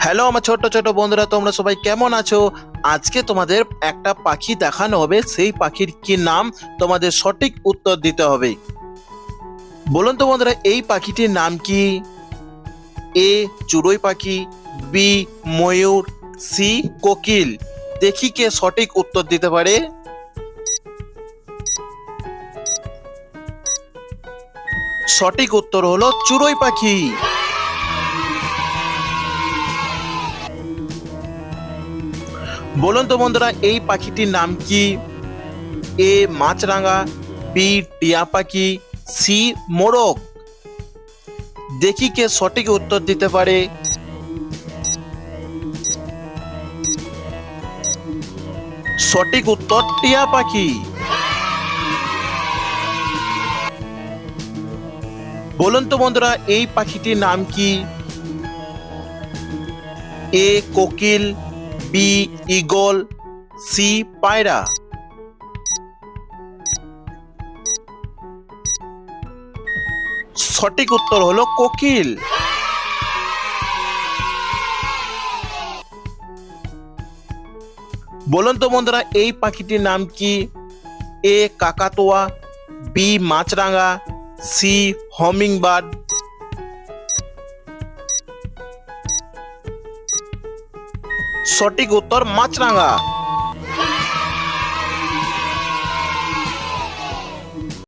Hello আমার ছোট ছোট বন্ধুরা, তোমরা সবাই কেমন আছো? আজকে তোমাদের একটা পাখি দেখানো হবে, সেই পাখির কি নাম তোমাদের সঠিক উত্তর দিতে হবে। বলুন তো বন্ধুরা, এই পাখিটির নাম কি? এ চড়ুই পাখি, বি ময়ূর, সি কোকিল। দেখি কে সঠিক উত্তর দিতে পারে। সঠিক উত্তর হলো চড়ুই পাখি। বলুন তো বন্ধুরা, এই পাখিটির নাম কি? এ মাছরাঙা, বি টিয়া পাখি, সি মোরগ। দেখি কে সঠিক উত্তর দিতে পারে। সঠিক উত্তর টিয়া পাখি। বলুন তো বন্ধুরা, এই পাখিটির নাম কি? এ কোকিল, বি ঈগল, সি পায়রা। সঠিক উত্তর হলো কোকিল। বলুন তো বন্ধুরা, এই পাখিটির নাম কি? এ কাকাতুয়া, বি মাছরাঙা, সি হমিং বার্ড। সঠিক উত্তর মাছরাঙা।